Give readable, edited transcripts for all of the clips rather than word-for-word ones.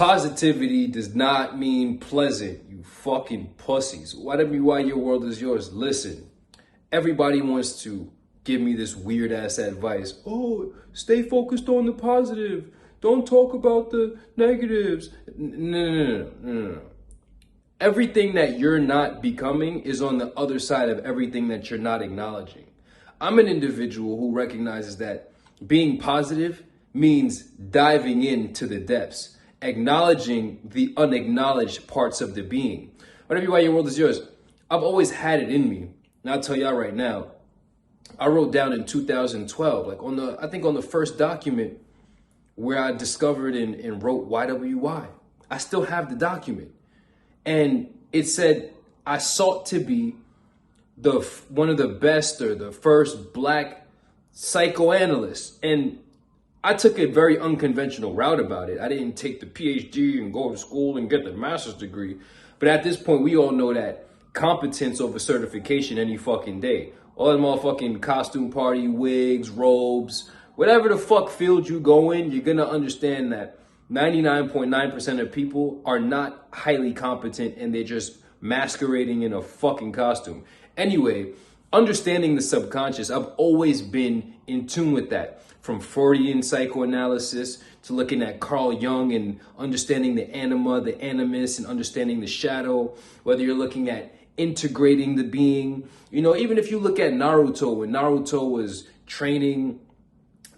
Positivity does not mean pleasant, you fucking pussies. Why your world is yours. Listen, everybody wants to give me this weird ass advice. Oh, stay focused on the positive. Don't talk about the negatives. No. Everything that you're not becoming is on the other side of everything that you're not acknowledging. I'm an individual who recognizes that being positive means diving into the depths, acknowledging the unacknowledged parts of the being. Why your world is yours. I've always had it in me. And I'll tell y'all right now, I wrote down in 2012, I think on the first document where I discovered and wrote 𝑌WY. I still have the document. And it said, I sought to be one of the best or the first Black psychoanalysts. And I took a very unconventional route about it. I didn't take the PhD and go to school and get the master's degree. But at this point, we all know that competence over certification any fucking day. All that motherfucking costume party, wigs, robes, whatever the fuck field you go in, you're gonna understand that 99.9% of people are not highly competent and they're just masquerading in a fucking costume. Anyway, understanding the subconscious, I've always been in tune with that. From Freudian psychoanalysis to looking at Carl Jung and understanding the anima, the animus, and understanding the shadow, whether you're looking at integrating the being. You know, even if you look at Naruto, when Naruto was training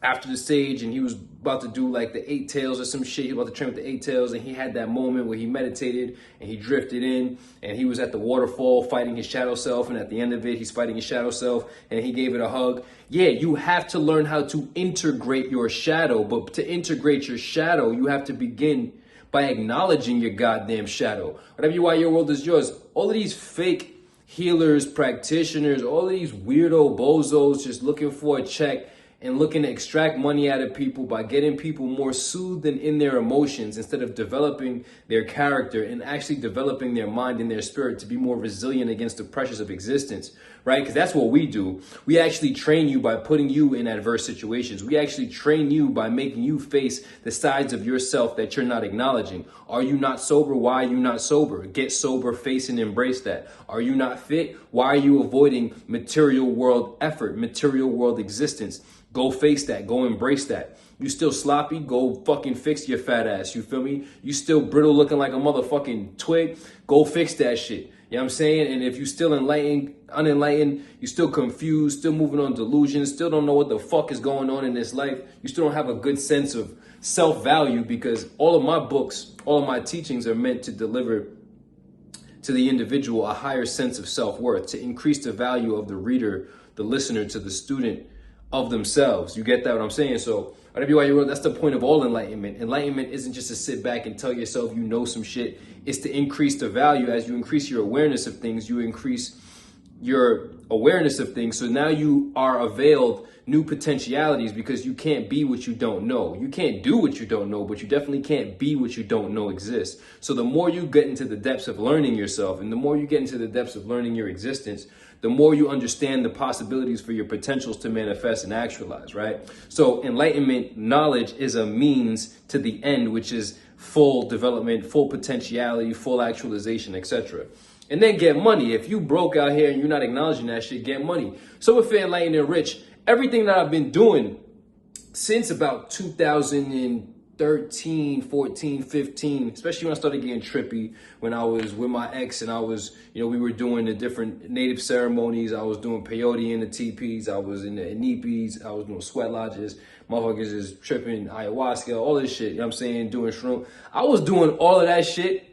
after the stage and he was about to do like the 8 tails or some shit, he was about to train with the 8 tails, and he had that moment where he meditated and he drifted in and he was at the waterfall fighting his shadow self, and at the end of it he's fighting his shadow self and he gave it a hug. Yeah, you have to learn how to integrate your shadow, but to integrate your shadow you have to begin by acknowledging your goddamn shadow. Why your world is yours. All of these fake healers, practitioners, all of these weirdo bozos just looking for a check and looking to extract money out of people by getting people more soothed and in their emotions instead of developing their character and actually developing their mind and their spirit to be more resilient against the pressures of existence, right? Because that's what we do. We actually train you by putting you in adverse situations. We actually train you by making you face the sides of yourself that you're not acknowledging. Are you not sober? Why are you not sober? Get sober, face and embrace that. Are you not fit? Why are you avoiding material world effort, material world existence? Go face that. Go embrace that. You still sloppy? Go fucking fix your fat ass. You feel me? You still brittle looking like a motherfucking twig? Go fix that shit. You know what I'm saying? And if you still unenlightened, you still confused, still moving on delusions, still don't know what the fuck is going on in this life, you still don't have a good sense of self-value, because all of my books, all of my teachings are meant to deliver to the individual a higher sense of self-worth, to increase the value of the reader, the listener, to the student of themselves. You get that what I'm saying? So that's the point of all enlightenment. Enlightenment isn't just to sit back and tell yourself you know some shit. It's to increase the value. As you increase your awareness of things, you increase your awareness of things. So now you are availed new potentialities, because you can't be what you don't know. You can't do what you don't know, but you definitely can't be what you don't know exists. So the more you get into the depths of learning yourself, and the more you get into the depths of learning your existence, the more you understand the possibilities for your potentials to manifest and actualize, right? So enlightenment knowledge is a means to the end, which is full development, full potentiality, full actualization, etc. And then get money. If you broke out here and you're not acknowledging that shit, get money. So if you're enlightened and rich, everything that I've been doing since about 2013, 14, 15, especially when I started getting trippy, when I was with my ex and I was, we were doing the different native ceremonies. I was doing peyote in the teepees. I was in the inipis. I was doing sweat lodges. Motherfuckers is tripping ayahuasca, all this shit. You know what I'm saying? Doing shroom. I was doing all of that shit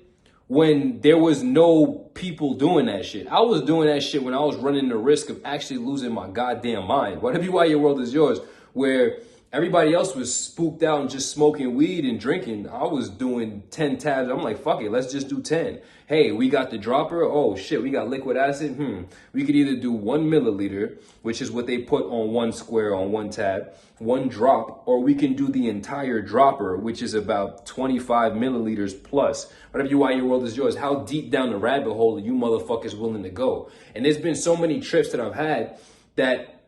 when there was no people doing that shit. I was doing that shit when I was running the risk of actually losing my goddamn mind. Why your world is yours, where everybody else was spooked out and just smoking weed and drinking. I was doing 10 tabs. I'm like, fuck it, let's just do 10. Hey, we got the dropper. Oh shit, we got liquid acid. We could either do 1 milliliter, which is what they put on one square on one tab, 1 drop, or we can do the entire dropper, which is about 25 milliliters plus. Why your world is yours. How deep down the rabbit hole are you motherfuckers willing to go? And there's been so many trips that I've had that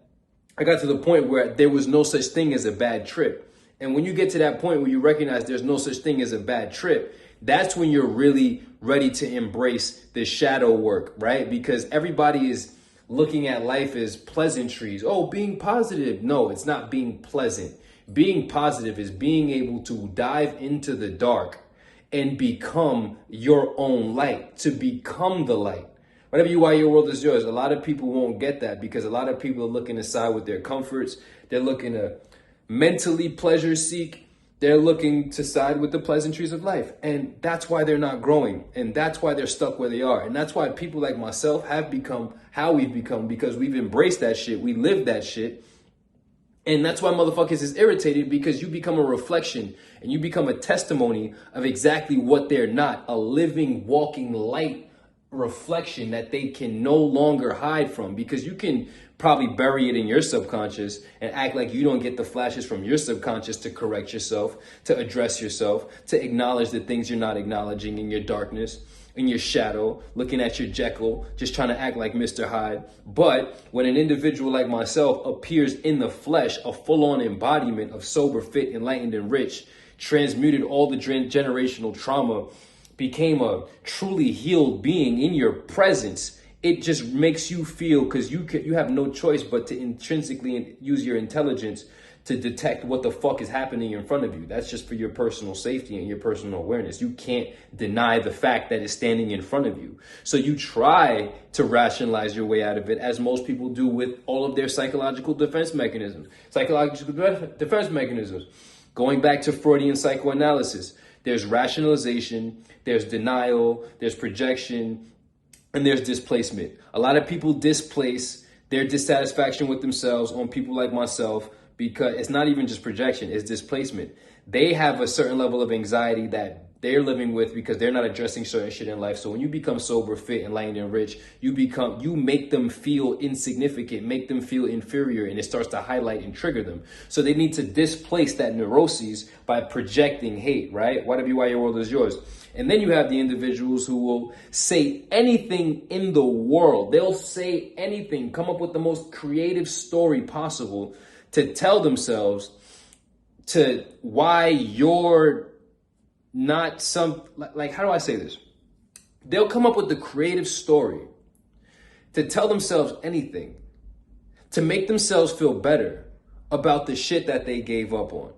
I got to the point where there was no such thing as a bad trip. And when you get to that point where you recognize there's no such thing as a bad trip, that's when you're really ready to embrace the shadow work, right? Because everybody is looking at life as pleasantries. Oh, being positive. No, it's not being pleasant. Being positive is being able to dive into the dark and become your own light, to become the light. Whatever you are, your world is yours. A lot of people won't get that because a lot of people are looking to side with their comforts. They're looking to mentally pleasure seek. They're looking to side with the pleasantries of life. And that's why they're not growing. And that's why they're stuck where they are. And that's why people like myself have become how we've become, because we've embraced that shit. We live that shit. And that's why motherfuckers is irritated, because you become a reflection and you become a testimony of exactly what they're not, a living, walking light reflection that they can no longer hide from, because you can probably bury it in your subconscious and act like you don't get the flashes from your subconscious to correct yourself, to address yourself, to acknowledge the things you're not acknowledging in your darkness, in your shadow, looking at your Jekyll, just trying to act like Mr. Hyde. But when an individual like myself appears in the flesh, a full-on embodiment of sober, fit, enlightened, and rich, transmuted all the generational trauma, became a truly healed being in your presence, it just makes you feel, because you have no choice but to intrinsically use your intelligence to detect what the fuck is happening in front of you. That's just for your personal safety and your personal awareness. You can't deny the fact that it's standing in front of you. So you try to rationalize your way out of it, as most people do with all of their psychological defense mechanisms. Going back to Freudian psychoanalysis, there's rationalization, there's denial, there's projection, and there's displacement. A lot of people displace their dissatisfaction with themselves on people like myself, because it's not even just projection, it's displacement. They have a certain level of anxiety that they're living with because they're not addressing certain shit in life. So when you become sober, fit, enlightened, and rich, you make them feel insignificant, make them feel inferior, and it starts to highlight and trigger them. So they need to displace that neuroses by projecting hate, right? Why your world is yours. And then you have the individuals who will say anything in the world. They'll say anything, come up with the most creative story possible to tell themselves to why you're not like, how do I say this? They'll come up with the creative story to tell themselves anything, to make themselves feel better about the shit that they gave up on.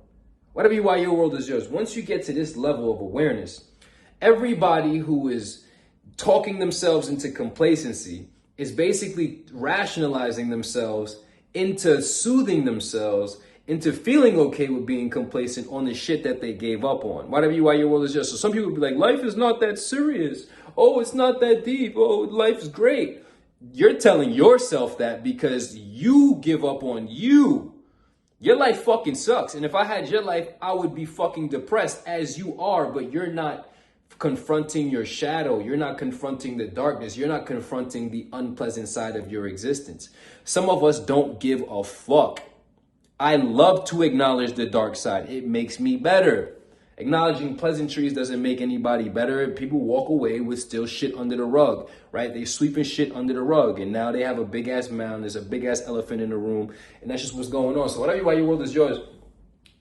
Whatever you are, your world is yours. Once you get to this level of awareness, everybody who is talking themselves into complacency is basically rationalizing themselves into soothing themselves into feeling okay with being complacent on the shit that they gave up on. Whatever you are, your world is yours. So some people will be like, life is not that serious. Oh, it's not that deep. Oh, life's great. You're telling yourself that because you give up on you. Your life fucking sucks. And if I had your life, I would be fucking depressed, as you are, but you're not confronting your shadow. You're not confronting the darkness. You're not confronting the unpleasant side of your existence. Some of us don't give a fuck. I love to acknowledge the dark side. It makes me better. Acknowledging pleasantries doesn't make anybody better. People walk away with still shit under the rug, right? They sweeping shit under the rug, and now they have a big ass mound. There's a big ass elephant in the room, and that's just what's going on. So whatever you are, your world is yours.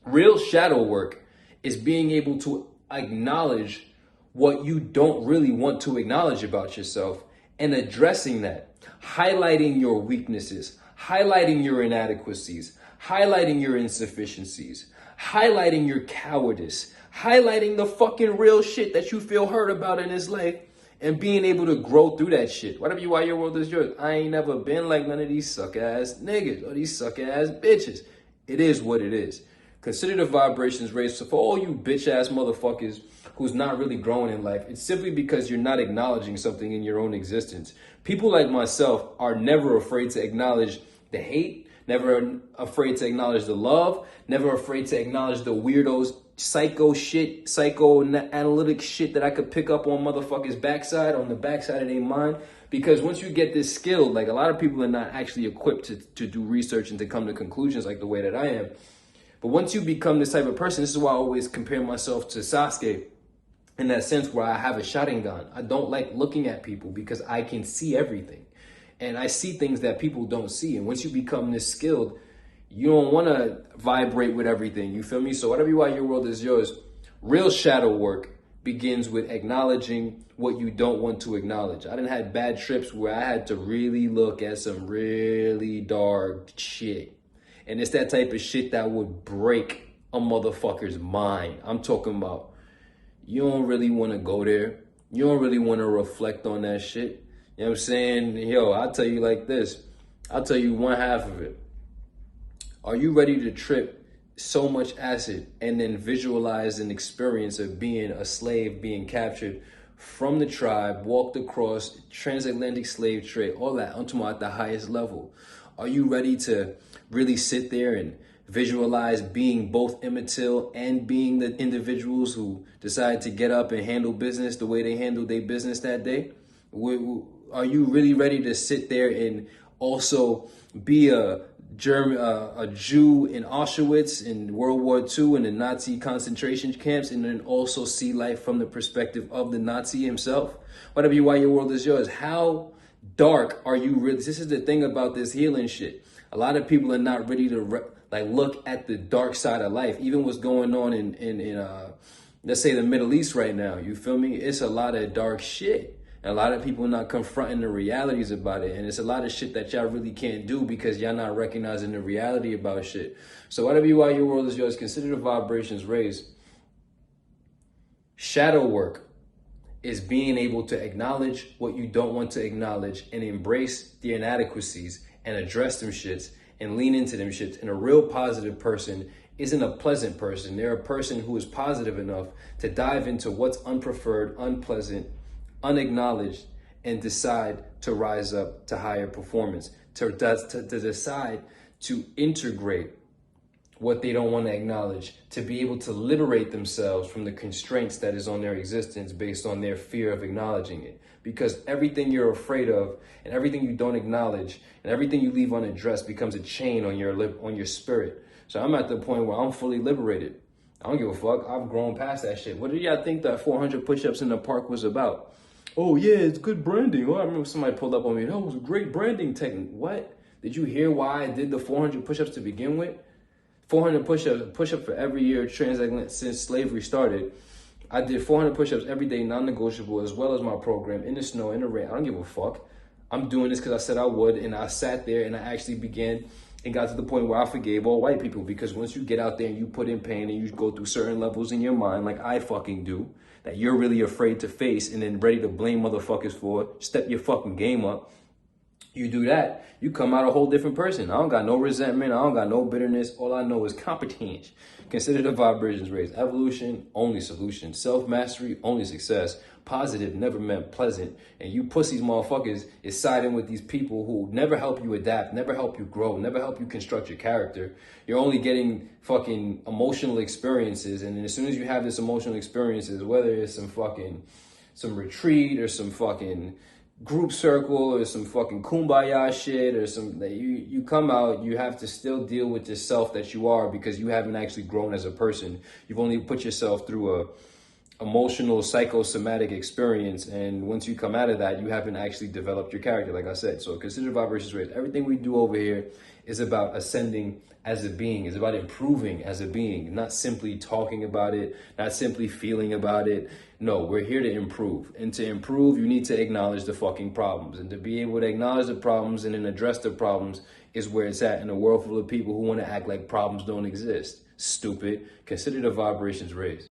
Real shadow work is being able to acknowledge what you don't really want to acknowledge about yourself and addressing that, highlighting your weaknesses, highlighting your inadequacies, highlighting your insufficiencies, highlighting your cowardice, highlighting the fucking real shit that you feel hurt about in this life, and being able to grow through that shit. Whatever you are, your world is yours. I ain't never been like none of these suck-ass niggas or these suck-ass bitches. It is what it is. Consider the vibrations raised. So for all you bitch-ass motherfuckers who's not really growing in life, it's simply because you're not acknowledging something in your own existence. People like myself are never afraid to acknowledge the hate, never afraid to acknowledge the love, never afraid to acknowledge the weirdos, psychoanalytic shit that I could pick up on motherfuckers' backside, on the backside of their mind. Because once you get this skill, like a lot of people are not actually equipped to do research and to come to conclusions like the way that I am. But once you become this type of person, this is why I always compare myself to Sasuke in that sense where I have a Sharingan. I don't like looking at people because I can see everything. And I see things that people don't see. And once you become this skilled, You don't want to vibrate with everything. You feel me? So whatever you are, your world is yours. Real shadow work begins with acknowledging what you don't want to acknowledge. I done had bad trips where I had to really look at some really dark shit. And it's that type of shit that would break a motherfucker's mind. I'm talking about, you don't really want to go there. You don't really want to reflect on that shit. You know what I'm saying? Yo, I'll tell you like this. I'll tell you one half of it. Are you ready to trip so much acid and then visualize an experience of being a slave, being captured from the tribe, walked across transatlantic slave trade, all that? I'm talking about at the highest level. Are you ready to really sit there and visualize being both Emmett Till and being the individuals who decide to get up and handle business the way they handled their business that day? Are you really ready to sit there and also be a Jew in Auschwitz in World War II in the Nazi concentration camps, and then also see life from the perspective of the Nazi himself? Whatever you are, your world is yours. How dark are you really? This is the thing about this healing shit. A lot of people are not ready to look at the dark side of life. Even what's going on in let's say the Middle East right now. You feel me? It's a lot of dark shit. And a lot of people not confronting the realities about it. And it's a lot of shit that y'all really can't do because y'all not recognizing the reality about shit. So whatever you are, your world is yours. Consider the vibrations raised. Shadow work is being able to acknowledge what you don't want to acknowledge and embrace the inadequacies and address them shits and lean into them shits. And a real positive person isn't a pleasant person. They're a person who is positive enough to dive into what's unpreferred, unpleasant, unacknowledged, and decide to rise up to higher performance, to decide to integrate what they don't want to acknowledge, to be able to liberate themselves from the constraints that is on their existence based on their fear of acknowledging it. Because everything you're afraid of and everything you don't acknowledge and everything you leave unaddressed becomes a chain on your spirit. So I'm at the point where I'm fully liberated. I don't give a fuck. I've grown past that shit. What do y'all think that 400 push-ups in the park was about? Oh yeah, it's good branding. Oh, I remember somebody pulled up on me. That was a great branding technique. What? Did you hear why I did the 400 push-ups to begin with? 400 push-ups for every year transatlantic since slavery started. I did 400 push-ups every day, non-negotiable, as well as my program, in the snow, in the rain. I don't give a fuck. I'm doing this because I said I would, and I sat there and I actually began and got to the point where I forgave all white people, because once you get out there and you put in pain and you go through certain levels in your mind, like I fucking do, that you're really afraid to face and then ready to blame motherfuckers for, step your fucking game up. You do that, you come out a whole different person. I don't got no resentment. I don't got no bitterness. All I know is competence. Consider the vibrations raised. Evolution, only solution. Self-mastery, only success. Positive never meant pleasant. And you pussies motherfuckers is siding with these people who never help you adapt, never help you grow, never help you construct your character. You're only getting fucking emotional experiences. And then as soon as you have this emotional experiences, whether it's some retreat or some fucking group circle or some fucking kumbaya shit or some, you come out, you have to still deal with the self that you are, because you haven't actually grown as a person. You've only put yourself through a emotional psychosomatic experience, and once you come out of that, you haven't actually developed your character, like I said. So consider vibrations raised. Everything we do over here is about ascending as a being, is about improving as a being, not simply talking about it, not simply feeling about it. No, we're here to improve. And to improve, you need to acknowledge the fucking problems. And to be able to acknowledge the problems and then address the problems is where it's at in a world full of people who want to act like problems don't exist. Stupid. Consider the vibrations raised.